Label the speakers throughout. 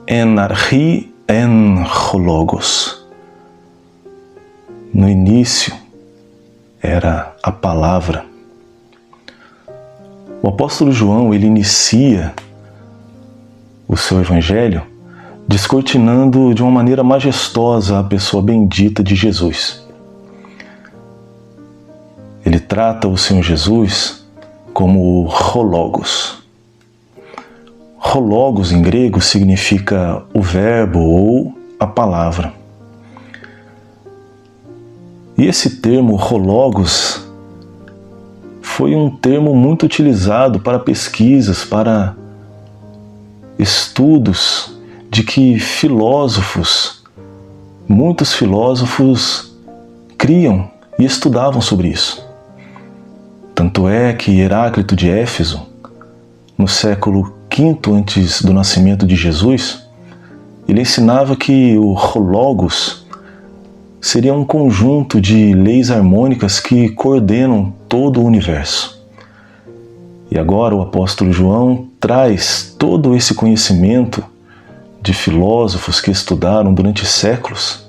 Speaker 1: en archi en ho logos. No início era a palavra. O apóstolo João, ele inicia o seu evangelho descortinando de uma maneira majestosa a pessoa bendita de Jesus. Ele trata o Senhor Jesus como o ho logos. Ho logos em grego significa o verbo ou a palavra. E esse termo ho logos foi um termo muito utilizado para pesquisas, para estudos de que muitos filósofos criam e estudavam sobre isso. Tanto é que Heráclito de Éfeso, no século V antes do nascimento de Jesus, ele ensinava que o ho logos seria um conjunto de leis harmônicas que coordenam todo o universo. E agora o apóstolo João traz todo esse conhecimento de filósofos que estudaram durante séculos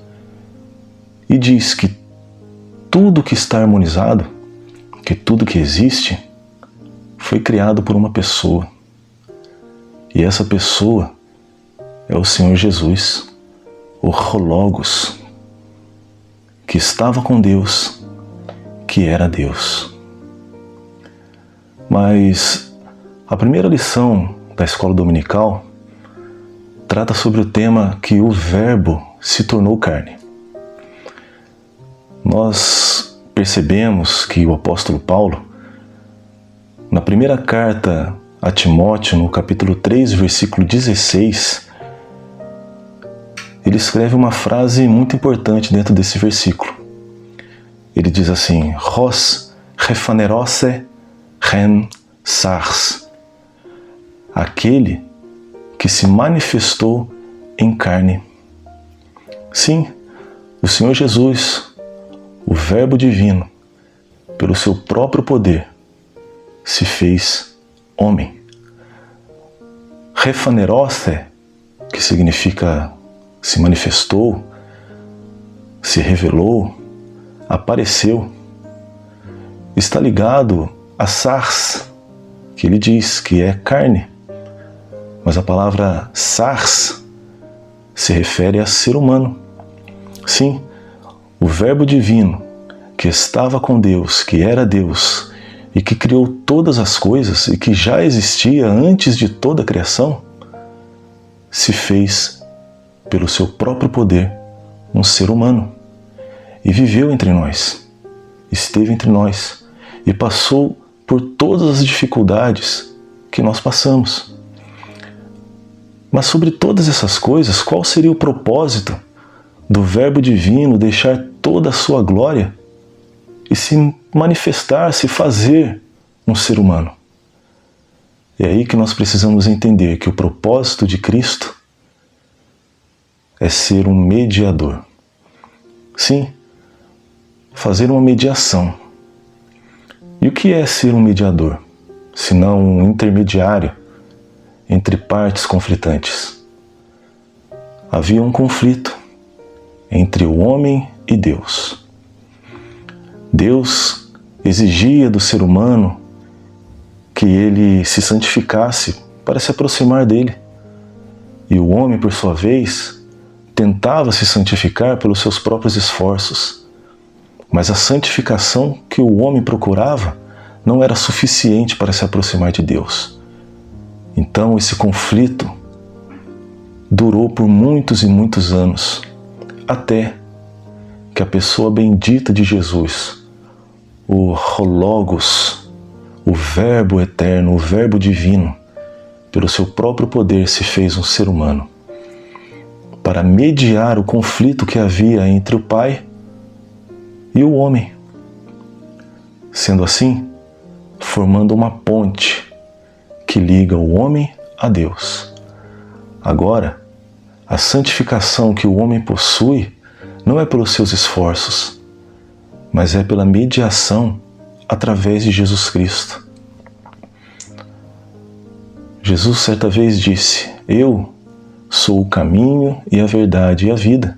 Speaker 1: e diz que tudo que está harmonizado, que tudo que existe, foi criado por uma pessoa. E essa pessoa é o Senhor Jesus, o ho logos, que estava com Deus, que era Deus. Mas a primeira lição da escola dominical trata sobre o tema que o Verbo se tornou carne. Nós percebemos que o apóstolo Paulo, na primeira carta a Timóteo, no capítulo 3, versículo 16, ele escreve uma frase muito importante dentro desse versículo. Ele diz assim: Hos refanerose ren sars, aquele que se manifestou em carne. Sim, o Senhor Jesus, o Verbo divino, pelo seu próprio poder, se fez homem. Refanerose, que significa se manifestou, se revelou, apareceu, está ligado a sars, que ele diz que é carne. Mas a palavra sars se refere a ser humano. Sim, o Verbo divino, que estava com Deus, que era Deus, e que criou todas as coisas e que já existia antes de toda a criação, se fez, pelo seu próprio poder, um ser humano. E viveu entre nós, esteve entre nós, e passou por todas as dificuldades que nós passamos. Mas sobre todas essas coisas, qual seria o propósito do Verbo divino deixar toda a sua glória e se manifestar, se fazer um ser humano? É aí que nós precisamos entender que o propósito de Cristo é ser um mediador. Sim, fazer uma mediação. E o que é ser um mediador, senão um intermediário entre partes conflitantes? Havia um conflito entre o homem e Deus. Deus exigia do ser humano que ele se santificasse para se aproximar dele. E o homem, por sua vez, tentava se santificar pelos seus próprios esforços. Mas a santificação que o homem procurava não era suficiente para se aproximar de Deus. Então esse conflito durou por muitos e muitos anos, até que a pessoa bendita de Jesus, o ho logos, o Verbo eterno, o Verbo divino, pelo seu próprio poder se fez um ser humano, para mediar o conflito que havia entre o Pai e o homem. Sendo assim, formando uma ponte que liga o homem a Deus. Agora, a santificação que o homem possui não é pelos seus esforços, mas é pela mediação através de Jesus Cristo. Jesus certa vez disse: Eu sou o caminho e a verdade e a vida.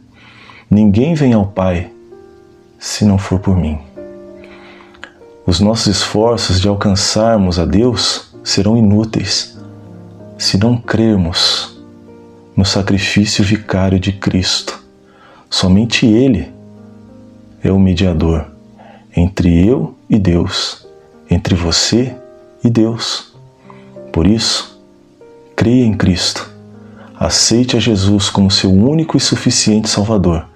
Speaker 1: Ninguém vem ao Pai se não for por mim. Os nossos esforços de alcançarmos a Deus serão inúteis se não crermos no sacrifício vicário de Cristo. Somente Ele é o mediador entre eu e Deus, entre você e Deus. Por isso, creia em Cristo, aceite a Jesus como seu único e suficiente Salvador,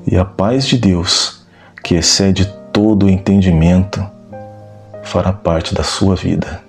Speaker 1: e a paz de Deus, que excede todo o entendimento, fará parte da sua vida.